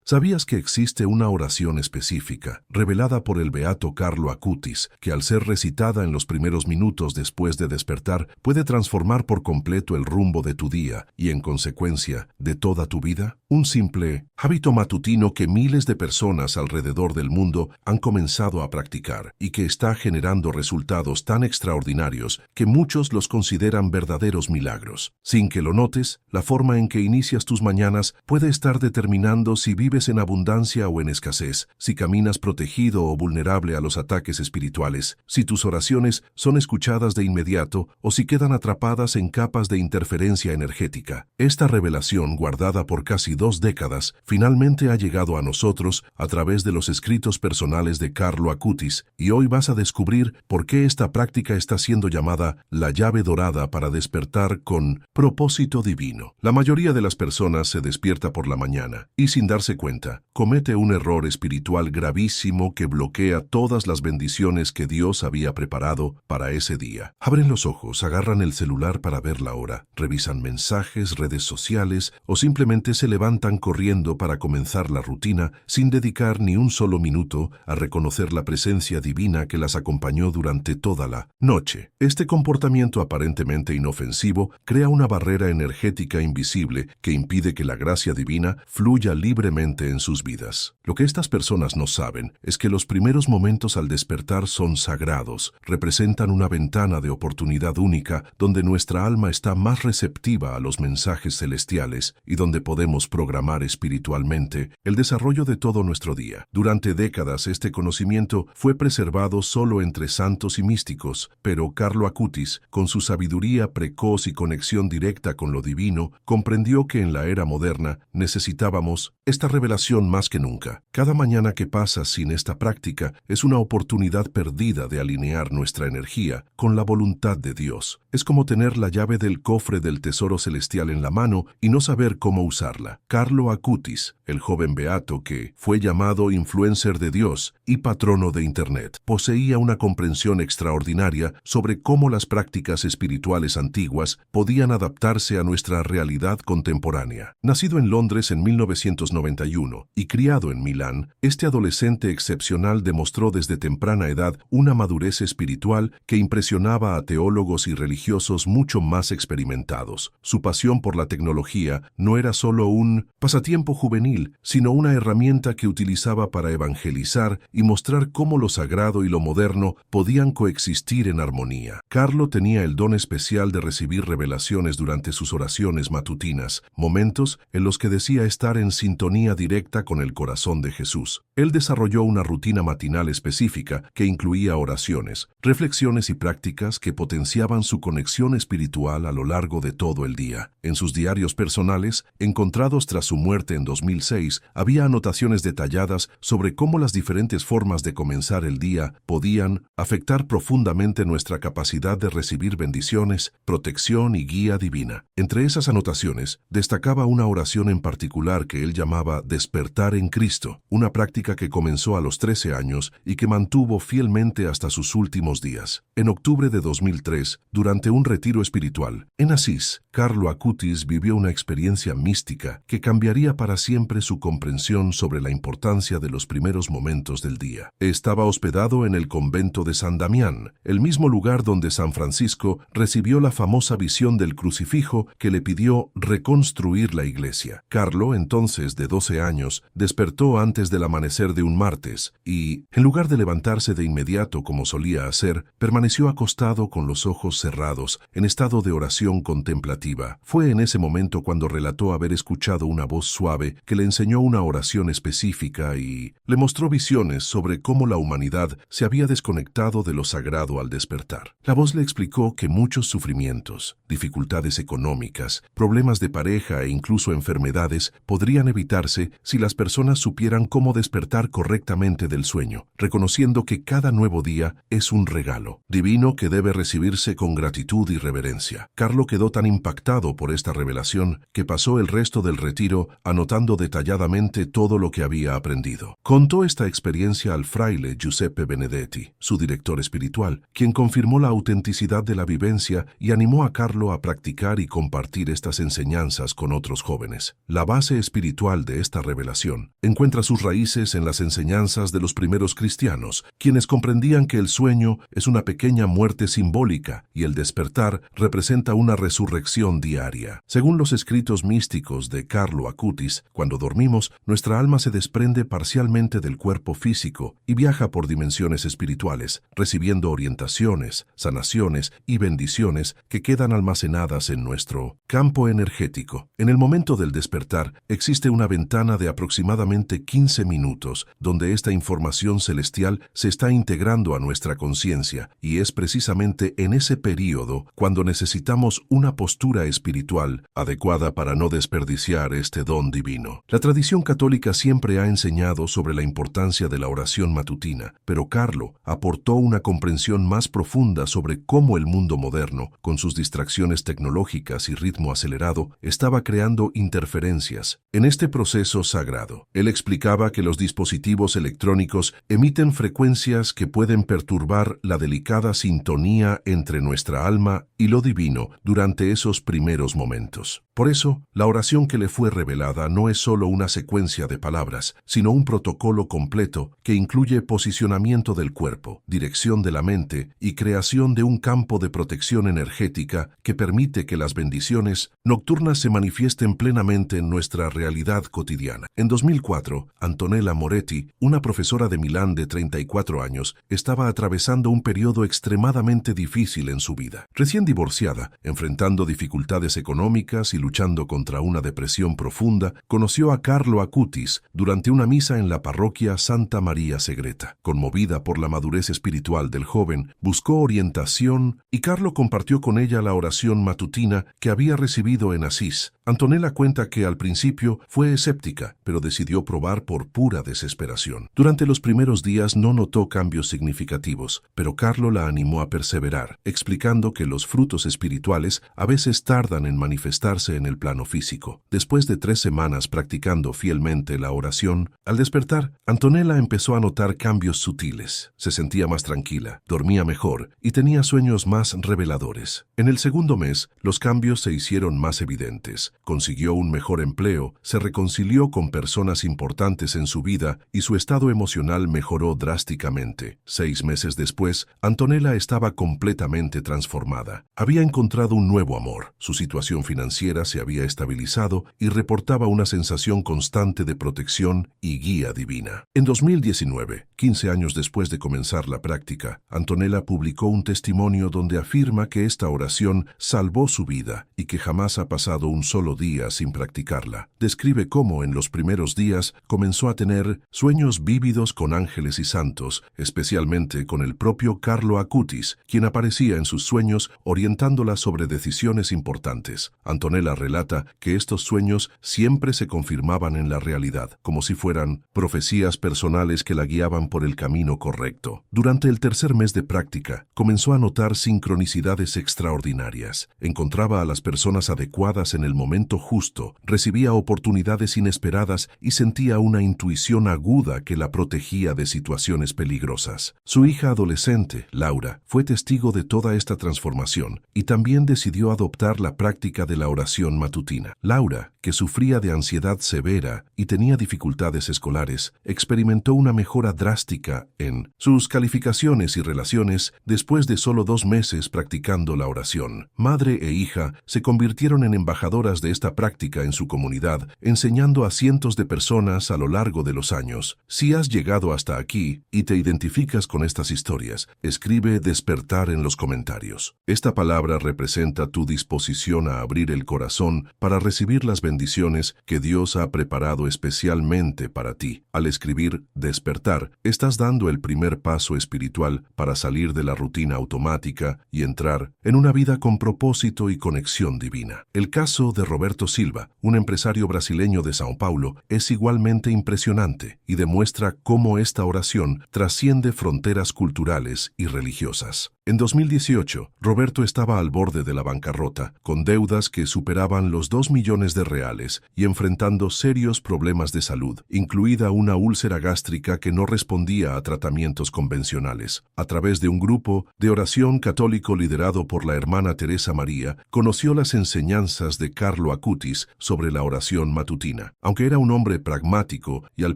¿Sabías que existe una oración específica, revelada por el beato Carlo Acutis, que al ser recitada en los primeros minutos después de despertar, puede transformar por completo el rumbo de tu día y, en consecuencia, de toda tu vida? Un simple hábito matutino que miles de personas alrededor del mundo han comenzado a practicar y que está generando resultados tan extraordinarios que muchos los consideran verdaderos milagros. Sin que lo notes, la forma en que inicias tus mañanas puede estar determinando si vives en abundancia o en escasez, si caminas protegido o vulnerable a los ataques espirituales, si tus oraciones son escuchadas de inmediato o si quedan atrapadas en capas de interferencia energética. Esta revelación, guardada por casi 2 décadas, finalmente ha llegado a nosotros a través de los escritos personales de Carlo Acutis, y hoy vas a descubrir por qué esta práctica está siendo llamada la llave dorada para despertar con propósito divino. La mayoría de las personas se despierta por la mañana y, sin darse cuenta, comete un error espiritual gravísimo que bloquea todas las bendiciones que Dios había preparado para ese día. Abren los ojos, agarran el celular para ver la hora, revisan mensajes, redes sociales o simplemente se levantan corriendo para comenzar la rutina sin dedicar ni un solo minuto a reconocer la presencia divina que las acompañó durante toda la noche. Este comportamiento aparentemente inofensivo crea una barrera energética invisible que impide que la gracia divina fluya libremente en sus vidas. Lo que estas personas no saben es que los primeros momentos al despertar son sagrados, representan una ventana de oportunidad única donde nuestra alma está más receptiva a los mensajes celestiales y donde podemos programar espiritualmente el desarrollo de todo nuestro día. Durante décadas este conocimiento fue preservado solo entre santos y místicos, pero Carlo Acutis, con su sabiduría precoz y conexión directa con lo divino, comprendió que en la era moderna necesitábamos esta revelación más que nunca. Cada mañana que pasa sin esta práctica es una oportunidad perdida de alinear nuestra energía con la voluntad de Dios. Es como tener la llave del cofre del tesoro celestial en la mano y no saber cómo usarla. Carlo Acutis, el joven beato que fue llamado influencer de Dios y patrono de Internet, poseía una comprensión extraordinaria sobre cómo las prácticas espirituales antiguas podían adaptarse a nuestra realidad contemporánea. Nacido en Londres en 1991 y criado en Milán, este adolescente excepcional demostró desde temprana edad una madurez espiritual que impresionaba a teólogos y religiosos mucho más experimentados. Su pasión por la tecnología no era solo un pasatiempo juvenil, sino una herramienta que utilizaba para evangelizar y mostrar cómo lo sagrado y lo moderno podían coexistir en armonía. Carlo tenía el don especial de recibir revelaciones durante sus oraciones matutinas, momentos en los que decía estar en sintonía directa con el corazón de Jesús. Él desarrolló una rutina matinal específica que incluía oraciones, reflexiones y prácticas que potenciaban su conexión espiritual a lo largo de todo el día. En sus diarios personales, encontrados tras su muerte en 2006, había anotaciones detalladas sobre cómo las diferentes formas de comenzar el día podían afectar profundamente nuestra capacidad de recibir bendiciones, protección y guía divina. Entre esas anotaciones, destacaba una oración en particular que él llamaba Despertar en Cristo, una práctica que comenzó a los 13 años y que mantuvo fielmente hasta sus últimos días. En octubre de 2003, durante un retiro espiritual en Asís, Carlo Acutis vivió una experiencia mística que cambiaría para siempre su comprensión sobre la importancia de los primeros momentos del día. Estaba hospedado en el convento de San Damián, el mismo lugar donde San Francisco recibió la famosa visión del crucifijo que le pidió reconstruir la iglesia. Carlo, entonces de 12 años, despertó antes del amanecer de un martes y, en lugar de levantarse de inmediato como solía hacer, permaneció acostado con los ojos cerrados, en estado de oración contemplativa. Fue en ese momento cuando relató haber escuchado una voz suave que le enseñó una oración específica y le mostró visiones sobre cómo la humanidad se había desconectado de lo sagrado al despertar. La voz le explicó que muchos sufrimientos, dificultades económicas, problemas de pareja e incluso enfermedades podrían evitarse si las personas supieran cómo despertar correctamente del sueño, reconociendo que cada nuevo día es un regalo divino que debe recibirse con gratitud y reverencia. Carlo quedó tan impactado por esta revelación que pasó el resto del retiro anotando detalladamente todo lo que había aprendido. Contó esta experiencia al fraile Giuseppe Benedetti, su director espiritual, quien confirmó la autenticidad de la vivencia y animó a Carlo a practicar y compartir estas enseñanzas con otros jóvenes. La base espiritual de esta esta revelación encuentra sus raíces en las enseñanzas de los primeros cristianos, quienes comprendían que el sueño es una pequeña muerte simbólica y el despertar representa una resurrección diaria. Según los escritos místicos de Carlo Acutis, cuando dormimos, nuestra alma se desprende parcialmente del cuerpo físico y viaja por dimensiones espirituales, recibiendo orientaciones, sanaciones y bendiciones que quedan almacenadas en nuestro campo energético. En el momento del despertar, existe una ventana de aproximadamente 15 minutos, donde esta información celestial se está integrando a nuestra conciencia, y es precisamente en ese período cuando necesitamos una postura espiritual adecuada para no desperdiciar este don divino. La tradición católica siempre ha enseñado sobre la importancia de la oración matutina, pero Carlo aportó una comprensión más profunda sobre cómo el mundo moderno, con sus distracciones tecnológicas y ritmo acelerado, estaba creando interferencias en este proceso sagrado. Él explicaba que los dispositivos electrónicos emiten frecuencias que pueden perturbar la delicada sintonía entre nuestra alma y lo divino durante esos primeros momentos. Por eso, la oración que le fue revelada no es solo una secuencia de palabras, sino un protocolo completo que incluye posicionamiento del cuerpo, dirección de la mente y creación de un campo de protección energética que permite que las bendiciones nocturnas se manifiesten plenamente en nuestra realidad cotidiana. En 2004, Antonella Moretti, una profesora de Milán de 34 años, estaba atravesando un periodo extremadamente difícil en su vida. Recién divorciada, enfrentando dificultades económicas y luchando contra una depresión profunda, conoció a Carlo Acutis durante una misa en la parroquia Santa María Segreta. Conmovida por la madurez espiritual del joven, buscó orientación y Carlo compartió con ella la oración matutina que había recibido en Asís. Antonella cuenta que al principio fue escéptica, pero decidió probar por pura desesperación. Durante los primeros días no notó cambios significativos, pero Carlo la animó a perseverar, explicando que los frutos espirituales a veces tardan en manifestarse en el plano físico. Después de 3 semanas practicando fielmente la oración, al despertar, Antonella empezó a notar cambios sutiles. Se sentía más tranquila, dormía mejor y tenía sueños más reveladores. En el segundo mes, los cambios se hicieron más evidentes. Consiguió un mejor empleo, se reconcilió con personas importantes en su vida y su estado emocional mejoró drásticamente. 6 meses después, Antonella estaba completamente transformada. Había encontrado un nuevo amor, su situación financiera se había estabilizado y reportaba una sensación constante de protección y guía divina. En 2019, 15 años después de comenzar la práctica, Antonella publicó un testimonio donde afirma que esta oración salvó su vida y que jamás ha pasado un solo día sin practicarla. Describe cómo en los primeros días comenzó a tener sueños vívidos con ángeles y santos, especialmente con el propio Carlo Acutis, quien aparecía en sus sueños orientándola sobre decisiones importantes. Antonella relata que estos sueños siempre se confirmaban en la realidad, como si fueran profecías personales que la guiaban por el camino correcto. Durante el tercer mes de práctica, comenzó a notar sincronicidades extraordinarias. Encontraba a las personas adecuadas en el momento justo, recibía oportunidades inesperadas y sentía una intuición aguda que la protegía de situaciones peligrosas. Su hija adolescente, Laura, fue testigo de toda esta transformación y también decidió adoptar la práctica de la oración matutina. Laura, que sufría de ansiedad severa y tenía dificultades escolares, experimentó una mejora drástica en sus calificaciones y relaciones después de solo 2 meses practicando la oración. Madre e hija se convirtieron en embajadoras de esta práctica en su comunidad, enseñando a cientos de personas a lo largo de los años. Si has llegado hasta aquí y te identificas con estas historias, escribe despertar en los comentarios. Esta palabra representa tu disposición a abrir el corazón para recibir las bendiciones que Dios ha preparado especialmente para ti. Al escribir despertar, estás dando el primer paso espiritual para salir de la rutina automática y entrar en una vida con propósito y conexión divina. El caso de Roberto Silva, un empresario brasileño de São Paulo, es igualmente impresionante y demuestra cómo esta oración trasciende fronteras culturales y religiosas. En 2018, Roberto estaba al borde de la bancarrota, con deudas que superaban los 2 millones de reales y enfrentando serios problemas de salud, incluida una úlcera gástrica que no respondía a tratamientos convencionales. A través de un grupo de oración católico liderado por la hermana Teresa María, conoció las enseñanzas de Carlo Acutis sobre la oración matutina. Aunque era un hombre pragmático y al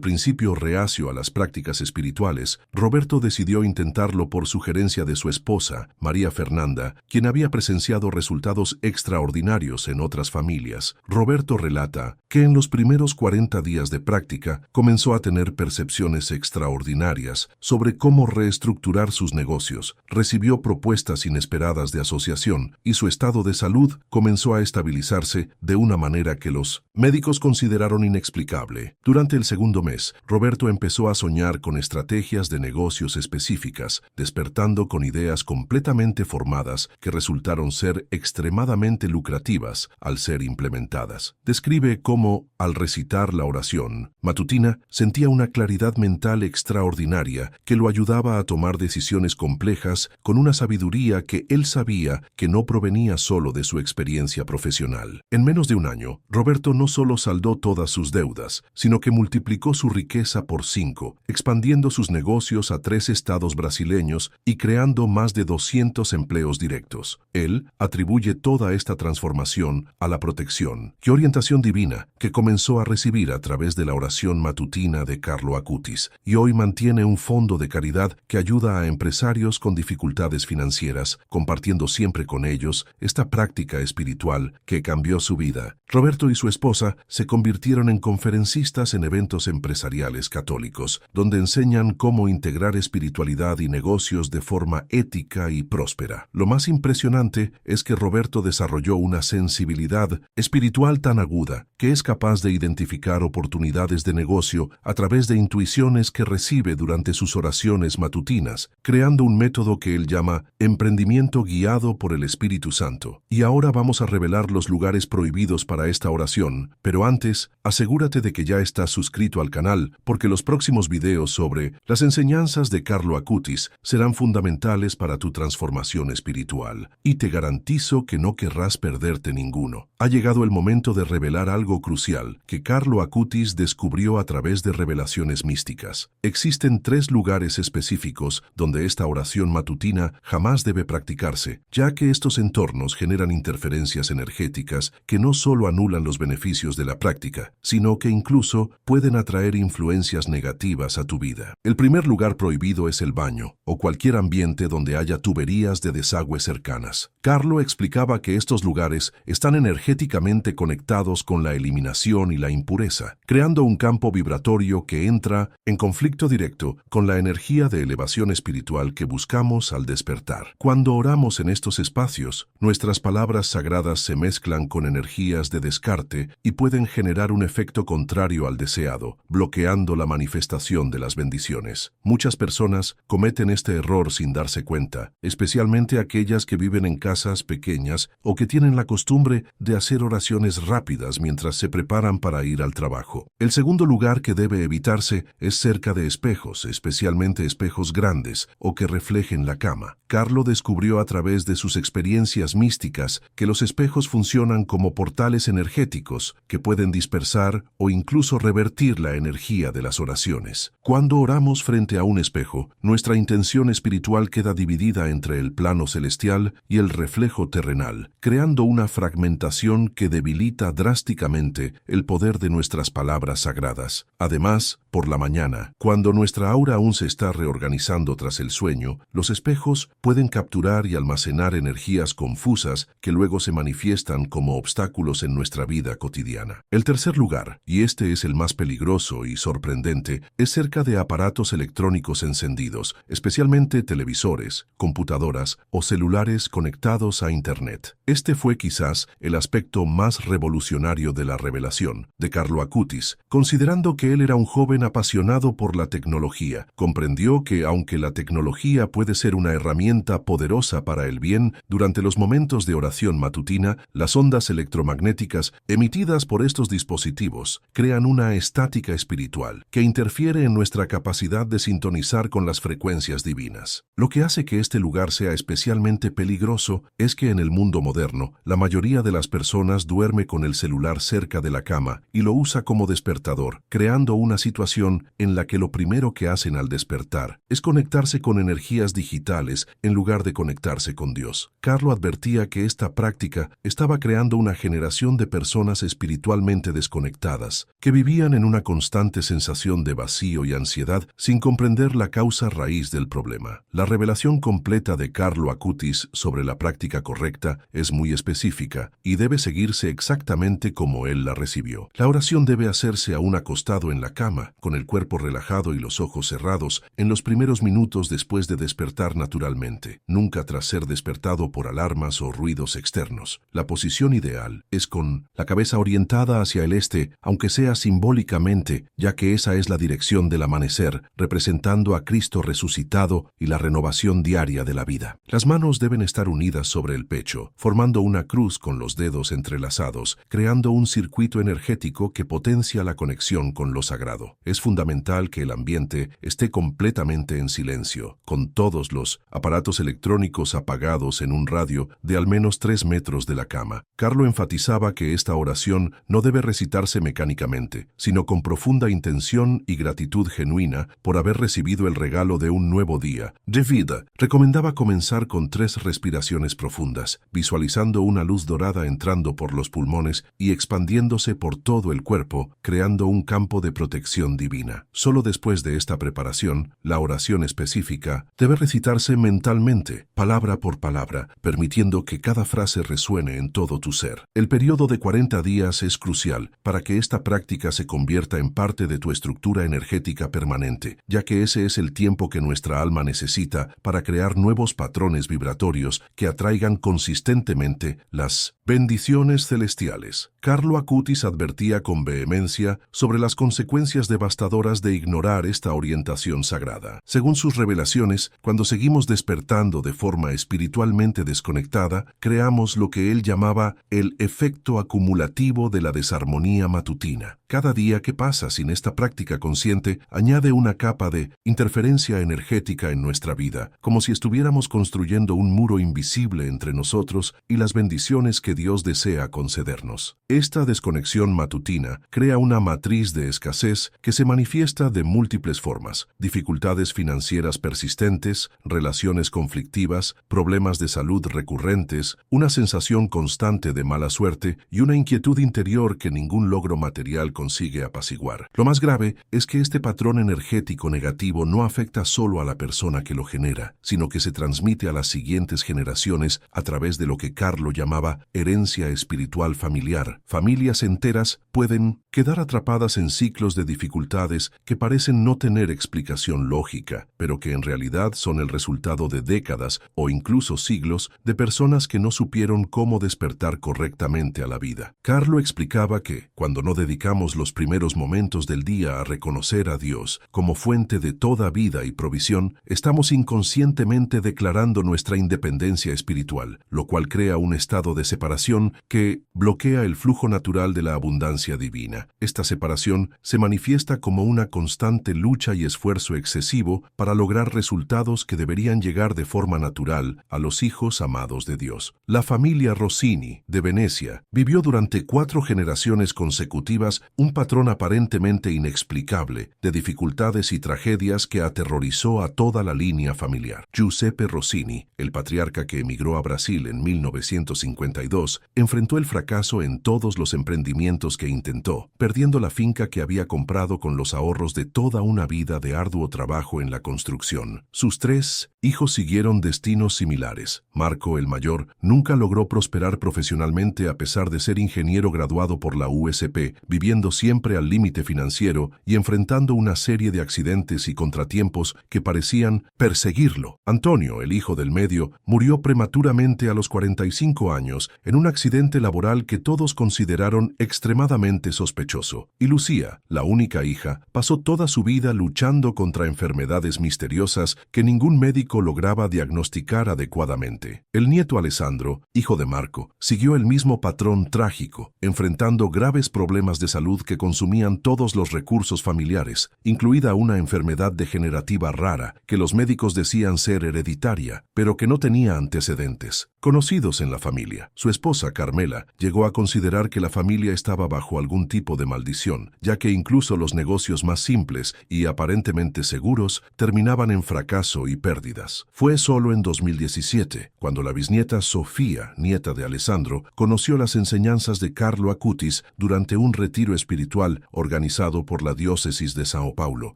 principio reacio a las prácticas espirituales, Roberto decidió intentarlo por sugerencia de su esposa, María Fernanda, quien había presenciado resultados extraordinarios en otras familias. Roberto relata que en los primeros 40 días de práctica comenzó a tener percepciones extraordinarias sobre cómo reestructurar sus negocios, recibió propuestas inesperadas de asociación y su estado de salud comenzó a estabilizarse de una manera que los médicos consideraron inexplicable. Durante el segundo mes, Roberto empezó a soñar con estrategias de negocios específicas, despertando con ideas completamente formadas que resultaron ser extremadamente lucrativas al ser implementadas. Describe cómo, al recitar la oración matutina, sentía una claridad mental extraordinaria que lo ayudaba a tomar decisiones complejas con una sabiduría que él sabía que no provenía solo de su experiencia profesional. En menos de un año, Roberto no solo saldó todas sus deudas, sino que multiplicó su riqueza por 5, expandiendo sus negocios a 3 estados brasileños y creando más de 200 empleos directos. Él atribuye toda esta transformación a la protección y orientación divina que comenzó a recibir a través de la oración matutina de Carlo Acutis, y hoy mantiene un fondo de caridad que ayuda a empresarios con dificultades financieras, compartiendo siempre con ellos esta práctica espiritual que cambió su vida. Roberto y su esposa se convirtieron en conferencistas en eventos empresariales católicos, donde enseñan cómo integrar espiritualidad y negocios de forma ética y próspera. Lo más impresionante es que Roberto desarrolló una sensibilidad espiritual tan aguda que es capaz de identificar oportunidades de negocio a través de intuiciones que recibe durante sus oraciones matutinas, creando un método que él llama emprendimiento guiado por el Espíritu Santo. Y ahora vamos a revelar los lugares prohibidos para esta oración, pero antes, asegúrate de que ya estás suscrito al canal, porque los próximos videos sobre las enseñanzas de Carlo Acutis serán fundamentales para tu transformación espiritual, y te garantizo que no querrás perderte ninguno. Ha llegado el momento de revelar algo crucial que Carlo Acutis descubrió a través de revelaciones místicas. Existen 3 lugares específicos donde esta oración matutina jamás debe practicarse, ya que estos entornos generan interferencias energéticas que no solo anulan los beneficios de la práctica, sino que incluso pueden atraer influencias negativas a tu vida. El primer lugar prohibido es el baño, o cualquier ambiente donde haya tuberías de desagüe cercanas. Carlo explicaba que estos lugares están energéticamente conectados con la eliminación y la impureza, creando un campo vibratorio que entra en conflicto directo con la energía de elevación espiritual que buscamos al despertar. Cuando oramos en estos espacios, nuestras palabras sagradas se mezclan con energías de descarte y pueden generar un efecto contrario al deseado, bloqueando la manifestación de las bendiciones. Muchas personas cometen este error sin darse cuenta, especialmente aquellas que viven en casas pequeñas o que tienen la costumbre de hacer oraciones rápidas mientras se preparan para ir al trabajo. El segundo lugar que debe evitarse es cerca de espejos, especialmente espejos grandes o que reflejen la cama. Carlo descubrió a través de sus experiencias místicas que los espejos funcionan como portales energéticos que pueden dispersar o incluso revertir la energía de las oraciones. Cuando oramos frente a un espejo, nuestra intención espiritual queda dividida entre el plano celestial y el reflejo terrenal, creando una fragmentación que debilita drásticamente el poder de nuestras palabras sagradas. Además, por la mañana, cuando nuestra aura aún se está reorganizando tras el sueño, los espejos pueden capturar y almacenar energías confusas que luego se manifiestan como obstáculos en nuestra vida cotidiana. El tercer lugar, y este es el más peligroso y sorprendente, es cerca de aparatos electrónicos encendidos, especialmente televisores, computadoras o celulares conectados a Internet. Este fue quizás el aspecto más revolucionario de la revelación de Carlo Acutis, considerando que él era un joven joven apasionado por la tecnología, comprendió que aunque la tecnología puede ser una herramienta poderosa para el bien, durante los momentos de oración matutina, las ondas electromagnéticas emitidas por estos dispositivos crean una estática espiritual que interfiere en nuestra capacidad de sintonizar con las frecuencias divinas. Lo que hace que este lugar sea especialmente peligroso es que en el mundo moderno, la mayoría de las personas duerme con el celular cerca de la cama y lo usa como despertador, creando una situación en la que lo primero que hacen al despertar es conectarse con energías digitales en lugar de conectarse con Dios. Carlo advertía que esta práctica estaba creando una generación de personas espiritualmente desconectadas, que vivían en una constante sensación de vacío y ansiedad sin comprender la causa raíz del problema. La revelación completa de Carlo Acutis sobre la práctica correcta es muy específica y debe seguirse exactamente como él la recibió. La oración debe hacerse aún acostado en la cama, con el cuerpo relajado y los ojos cerrados, en los primeros minutos después de despertar naturalmente, nunca tras ser despertado por alarmas o ruidos externos. La posición ideal es con la cabeza orientada hacia el este, aunque sea simbólicamente, ya que esa es la dirección del amanecer, representando a Cristo resucitado y la renovación diaria de la vida. Las manos deben estar unidas sobre el pecho, formando una cruz con los dedos entrelazados, creando un circuito energético que potencia la conexión con lo sagrado. Es fundamental que el ambiente esté completamente en silencio, con todos los aparatos electrónicos apagados en un radio de al menos 3 metros de la cama. Carlo enfatizaba que esta oración no debe recitarse mecánicamente, sino con profunda intención y gratitud genuina por haber recibido el regalo de un nuevo día de vida. Recomendaba comenzar con 3 respiraciones profundas, visualizando una luz dorada entrando por los pulmones y expandiéndose por todo el cuerpo, creando un campo de protección divina. Solo después de esta preparación, la oración específica debe recitarse mentalmente, palabra por palabra, permitiendo que cada frase resuene en todo tu ser. El periodo de 40 días es crucial para que esta práctica se convierta en parte de tu estructura energética permanente, ya que ese es el tiempo que nuestra alma necesita para crear nuevos patrones vibratorios que atraigan consistentemente las bendiciones celestiales. Carlo Acutis advertía con vehemencia sobre las consecuencias devastadoras de ignorar esta orientación sagrada. Según sus revelaciones, cuando seguimos despertando de forma espiritualmente desconectada, creamos lo que él llamaba el efecto acumulativo de la desarmonía matutina. Cada día que pasa sin esta práctica consciente añade una capa de interferencia energética en nuestra vida, como si estuviéramos construyendo un muro invisible entre nosotros y las bendiciones que Dios desea concedernos. Esta desconexión matutina crea una matriz de escasez que se manifiesta de múltiples formas: dificultades financieras persistentes, relaciones conflictivas, problemas de salud recurrentes, una sensación constante de mala suerte y una inquietud interior que ningún logro material consigue apaciguar. Lo más grave es que este patrón energético negativo no afecta solo a la persona que lo genera, sino que se transmite a las siguientes generaciones a través de lo que Carlo llamaba herencia espiritual familiar. Familias enteras pueden quedar atrapadas en ciclos de dificultades que parecen no tener explicación lógica, pero que en realidad son el resultado de décadas o incluso siglos de personas que no supieron cómo despertar correctamente a la vida. Carlo explicaba que, cuando no dedicamos los primeros momentos del día a reconocer a Dios como fuente de toda vida y provisión, estamos inconscientemente declarando nuestra independencia espiritual, lo cual crea un estado de separación que bloquea el flujo natural de la abundancia divina. Esta separación se manifiesta como una constante lucha y esfuerzo excesivo para lograr resultados que deberían llegar de forma natural a los hijos amados de Dios. La familia Rossini, de Venecia, vivió durante 4 generaciones consecutivas un patrón aparentemente inexplicable de dificultades y tragedias que aterrorizó a toda la línea familiar. Giuseppe Rossini, el patriarca que emigró a Brasil en 1952, enfrentó el fracaso en todos los emprendimientos que intentó, perdiendo la finca que había comprado con los ahorros de toda una vida de arduo trabajo en la construcción. Sus 3 hijos siguieron destinos similares. Marco, el mayor, nunca logró prosperar profesionalmente a pesar de ser ingeniero graduado por la USP, viviendo viviendo siempre al límite financiero y enfrentando una serie de accidentes y contratiempos que parecían perseguirlo. Antonio, el hijo del medio, murió prematuramente a los 45 años en un accidente laboral que todos consideraron extremadamente sospechoso. Y Lucía, la única hija, pasó toda su vida luchando contra enfermedades misteriosas que ningún médico lograba diagnosticar adecuadamente. El nieto Alessandro, hijo de Marco, siguió el mismo patrón trágico, enfrentando graves problemas de salud que consumían todos los recursos familiares, incluida una enfermedad degenerativa rara que los médicos decían ser hereditaria, pero que no tenía antecedentes conocidos en la familia. Su esposa, Carmela, llegó a considerar que la familia estaba bajo algún tipo de maldición, ya que incluso los negocios más simples y aparentemente seguros terminaban en fracaso y pérdidas. Fue solo en 2017, cuando la bisnieta Sofía, nieta de Alessandro, conoció las enseñanzas de Carlo Acutis durante un retiro espiritual organizado por la diócesis de Sao Paulo,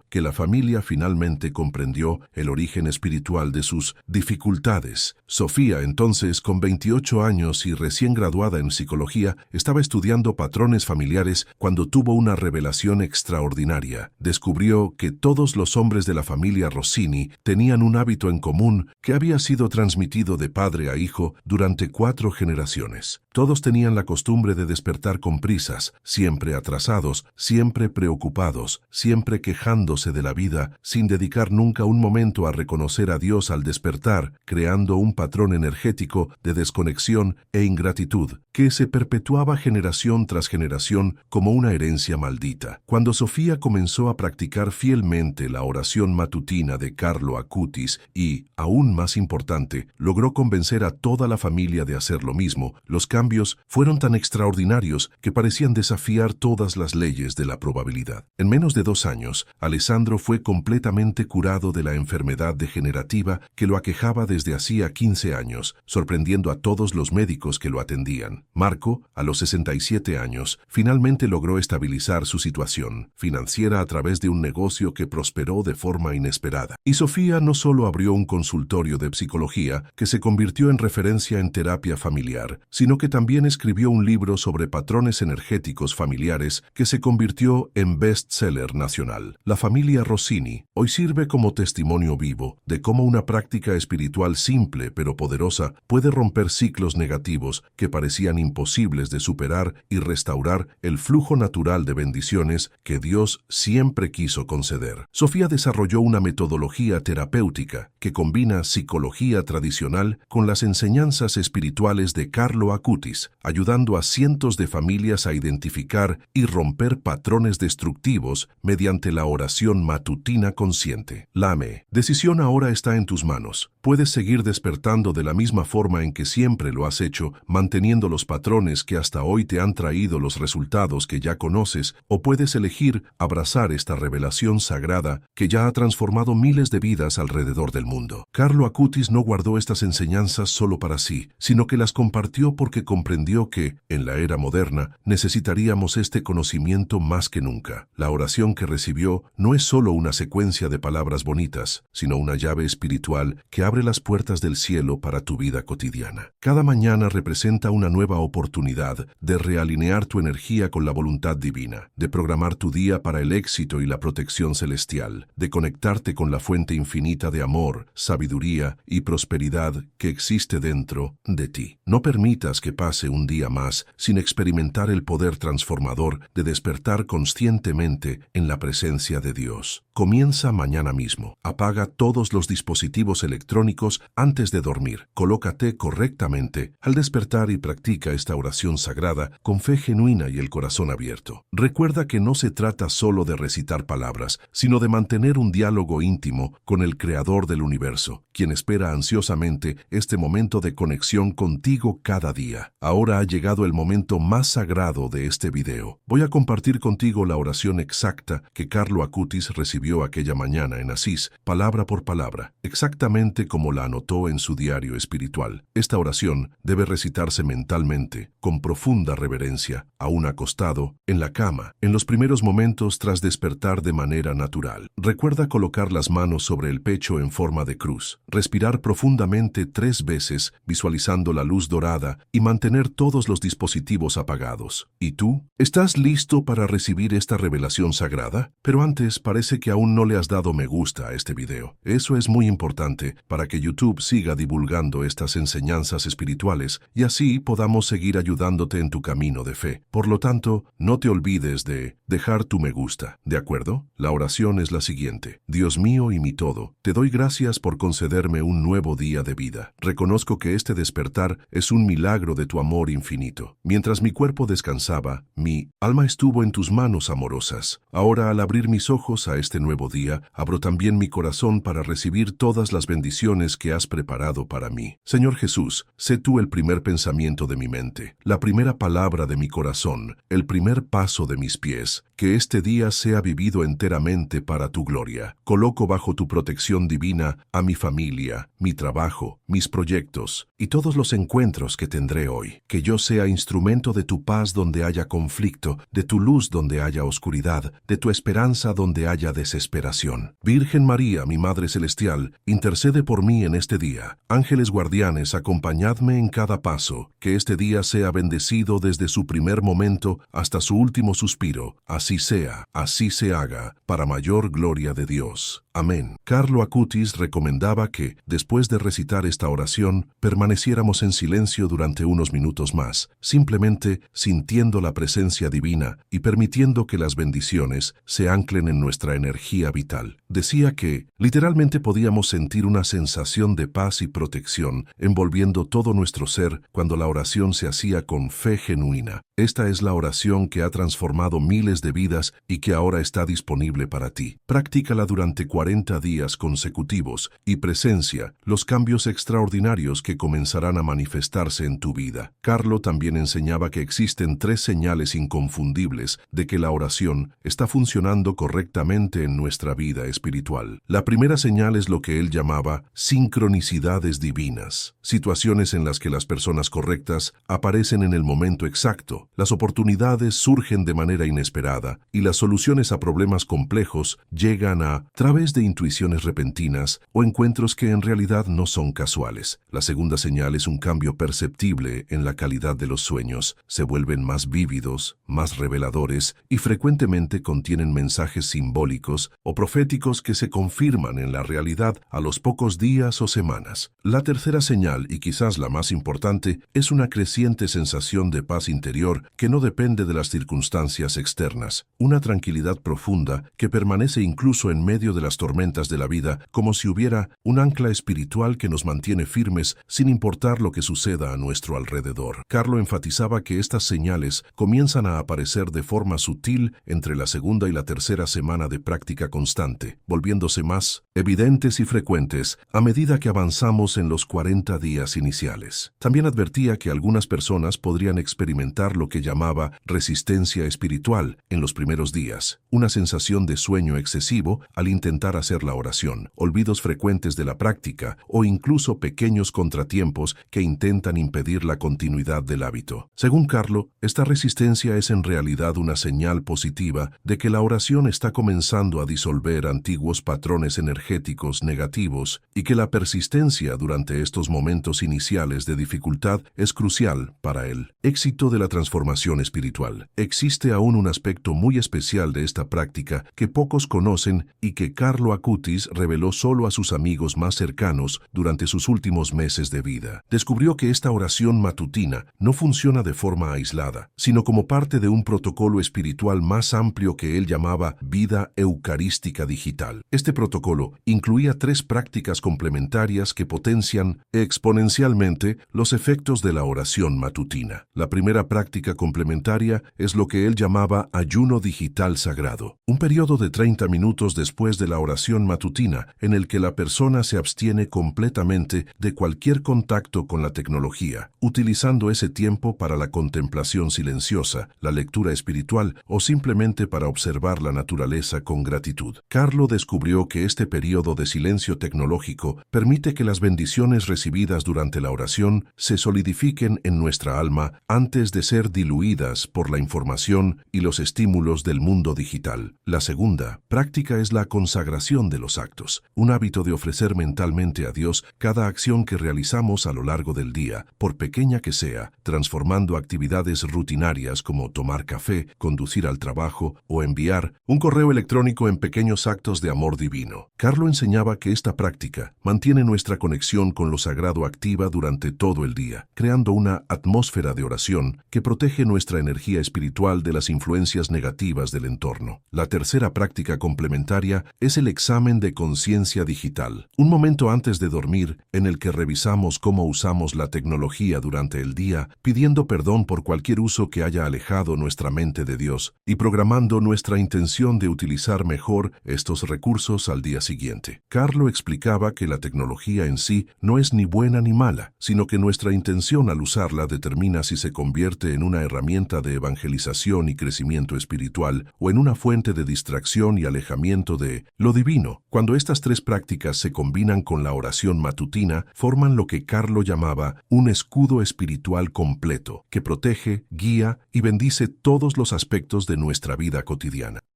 que la familia finalmente comprendió el origen espiritual de sus dificultades. Sofía, entonces, con 28 años y recién graduada en psicología, estaba estudiando patrones familiares cuando tuvo una revelación extraordinaria. Descubrió que todos los hombres de la familia Rossini tenían un hábito en común que había sido transmitido de padre a hijo durante 4 generaciones. Todos tenían la costumbre de despertar con prisas, siempre atrasados, siempre preocupados, siempre quejándose de la vida, sin dedicar nunca un momento a reconocer a Dios al despertar, creando un patrón energético de desconexión e ingratitud, que se perpetuaba generación tras generación como una herencia maldita. Cuando Sofía comenzó a practicar fielmente la oración matutina de Carlo Acutis y, aún más importante, logró convencer a toda la familia de hacer lo mismo, los cambios fueron tan extraordinarios que parecían desafiar todas las leyes de la probabilidad. En menos de 2 años, Alessandro fue completamente curado de la enfermedad degenerativa que lo aquejaba desde hacía 15 años, sorprendiendo a todos los médicos que lo atendían. Marco, a los 67 años, finalmente logró estabilizar su situación financiera a través de un negocio que prosperó de forma inesperada. Y Sofía no solo abrió un consultorio de psicología que se convirtió en referencia en terapia familiar, sino que también escribió un libro sobre patrones energéticos familiares que se convirtió en bestseller nacional. La familia Rossini hoy sirve como testimonio vivo de cómo una práctica espiritual simple pero poderosa puede romper ciclos negativos que parecían imposibles de superar y restaurar el flujo natural de bendiciones que Dios siempre quiso conceder. Sofía desarrolló una metodología terapéutica que combina psicología tradicional con las enseñanzas espirituales de Carlo Acutis, ayudando a cientos de familias a identificar y romper patrones destructivos mediante la oración matutina consciente. Lame, decisión ahora está en tus manos. Puedes seguir despertando de la misma forma en que siempre lo has hecho, manteniendo los patrones que hasta hoy te han traído los resultados que ya conoces, o puedes elegir abrazar esta revelación sagrada que ya ha transformado miles de vidas alrededor del mundo. Carlo Acutis no guardó estas enseñanzas solo para sí, sino que las compartió porque comprendió que, en la era moderna, necesitaríamos este conocimiento más que nunca. La oración que recibió no es solo una secuencia de palabras bonitas, sino una llave espiritual que abre las puertas del cielo para tu vida cotidiana. Cada mañana representa una nueva oportunidad de realinear tu energía con la voluntad divina, de programar tu día para el éxito y la protección celestial, de conectarte con la fuente infinita de amor, sabiduría y prosperidad que existe dentro de ti. No permitas que pase un día más sin experimentar el poder transformador de despertar conscientemente en la presencia de Dios. Comienza mañana mismo. Apaga todos los dispositivos electrónicos antes de dormir. Colócate correctamente al despertar y practica esta oración sagrada con fe genuina y el corazón abierto. Recuerda que no se trata solo de recitar palabras, sino de mantener un diálogo íntimo con el Creador del universo, quien espera ansiosamente este momento de conexión contigo cada día. Ahora ha llegado el momento más sagrado de este video. Voy a compartir contigo la oración exacta que Carlo Acutis recibió aquella mañana en Asís, palabra por palabra, exactamente como la anotó en su diario espiritual. Esta oración debe recitarse mentalmente, con profunda reverencia, aún acostado, en la cama, en los primeros momentos tras despertar de manera natural. Recuerda colocar las manos sobre el pecho en forma de cruz, respirar profundamente 3 veces, visualizando la luz dorada y mantener todos los dispositivos apagados. ¿Y tú? ¿Estás ¿Estás listo para recibir esta revelación sagrada? Pero antes, parece que aún no le has dado me gusta a este video. Eso es muy importante para que YouTube siga divulgando estas enseñanzas espirituales y así podamos seguir ayudándote en tu camino de fe. Por lo tanto, no te olvides de dejar tu me gusta, ¿de acuerdo? La oración es la siguiente. Dios mío y mi todo, te doy gracias por concederme un nuevo día de vida. Reconozco que este despertar es un milagro de tu amor infinito. Mientras mi cuerpo descansaba, mi alma estuvo en tus manos amorosas. Ahora, al abrir mis ojos a este nuevo día, abro también mi corazón para recibir todas las bendiciones que has preparado para mí. Señor Jesús, sé tú el primer pensamiento de mi mente, la primera palabra de mi corazón, el primer paso de mis pies. Que este día sea vivido enteramente para tu gloria. Coloco bajo tu protección divina a mi familia, mi trabajo, mis proyectos y todos los encuentros que tendré hoy. Que yo sea instrumento de tu paz donde haya conflicto, de tu luz donde haya oscuridad, de tu esperanza donde haya desesperación. Virgen María, mi Madre Celestial, intercede por mí en este día. Ángeles guardianes, acompañadme en cada paso. Que este día sea bendecido desde su primer momento hasta su último suspiro. Así sea, así se haga, para mayor gloria de Dios. Amén. Carlo Acutis recomendaba que, después de recitar esta oración, permaneciéramos en silencio durante unos minutos más, simplemente sintiendo la presencia divina y permitiendo que las bendiciones se anclen en nuestra energía vital. Decía que, literalmente podíamos sentir una sensación de paz y protección envolviendo todo nuestro ser cuando la oración se hacía con fe genuina. Esta es la oración que ha transformado miles de vidas y que ahora está disponible para ti. Practícala durante 40 días consecutivos y presencia los cambios extraordinarios que comenzarán a manifestarse en tu vida. Carlo también enseñaba que existen 3 señales inconfundibles de que la oración está funcionando correctamente en nuestra vida espiritual. La primera señal es lo que él llamaba sincronicidades divinas, situaciones en las que las personas correctas aparecen en el momento exacto. Las oportunidades surgen de manera inesperada y las soluciones a problemas complejos llegan a través de intuiciones repentinas o encuentros que en realidad no son casuales. La segunda señal es un cambio perceptible en la calidad de los sueños. Se vuelven más vívidos, más reveladores y frecuentemente contienen mensajes simbólicos o proféticos que se confirman en la realidad a los pocos días o semanas. La tercera señal, y quizás la más importante, es una creciente sensación de paz interior que no depende de las circunstancias externas, una tranquilidad profunda que permanece incluso en medio de las tormentas de la vida, como si hubiera un ancla espiritual que nos mantiene firmes sin importar lo que suceda a nuestro alrededor. Carlo enfatizaba que estas señales comienzan a aparecer de forma sutil entre la segunda y la tercera semana de práctica constante, volviéndose más evidentes y frecuentes a medida que avanzamos en los 40 días iniciales. También advertía que algunas personas podrían experimentar lo que llamaba resistencia espiritual en los primeros días, una sensación de sueño excesivo al intentar hacer la oración, olvidos frecuentes de la práctica o incluso pequeños contratiempos que intentan impedir la continuidad del hábito. Según Carlo, esta resistencia es en realidad una señal positiva de que la oración está comenzando a disolver antiguos patrones energéticos negativos y que la persistencia durante estos momentos iniciales de dificultad es crucial para el éxito de la transformación espiritual. Existe aún un aspecto muy especial de esta práctica que pocos conocen y que Carlo Acutis reveló solo a sus amigos más cercanos durante sus últimos meses de vida. Descubrió que esta oración matutina no funciona de forma aislada, sino como parte de un protocolo espiritual más amplio que él llamaba vida eucarística digital. Este protocolo incluía 3 prácticas complementarias que potencian exponencialmente los efectos de la oración matutina. La primera práctica complementaria es lo que él llamaba ayuno digital sagrado, un periodo de 30 minutos después de la oración matutina en el que la persona se abstiene completamente de cualquier contacto con la tecnología, utilizando ese tiempo para la contemplación silenciosa, la lectura espiritual o simplemente para observar la naturaleza con gratitud. Carlo Carlo descubrió que este periodo de silencio tecnológico permite que las bendiciones recibidas durante la oración se solidifiquen en nuestra alma antes de ser diluidas por la información y los estímulos del mundo digital. La segunda práctica es la consagración de los actos, un hábito de ofrecer mentalmente a Dios cada acción que realizamos a lo largo del día, por pequeña que sea, transformando actividades rutinarias como tomar café, conducir al trabajo o enviar un correo electrónico en pequeños actos de amor divino. Carlo enseñaba que esta práctica mantiene nuestra conexión con lo sagrado activa durante todo el día, creando una atmósfera de oración que protege nuestra energía espiritual de las influencias negativas del entorno. La tercera práctica complementaria es el examen de conciencia digital, un momento antes de dormir en el que revisamos cómo usamos la tecnología durante el día, pidiendo perdón por cualquier uso que haya alejado nuestra mente de Dios y programando nuestra intención de utilizar mejor estos recursos al día siguiente. Carlo explicaba que la tecnología en sí no es ni buena ni mala, sino que nuestra intención al usarla determina si se convierte en una herramienta de evangelización y crecimiento espiritual o en una fuente de distracción y alejamiento de lo divino. Cuando estas tres prácticas se combinan con la oración matutina, forman lo que Carlo llamaba un escudo espiritual completo, que protege, guía y bendice todos los aspectos de nuestra vida cotidiana.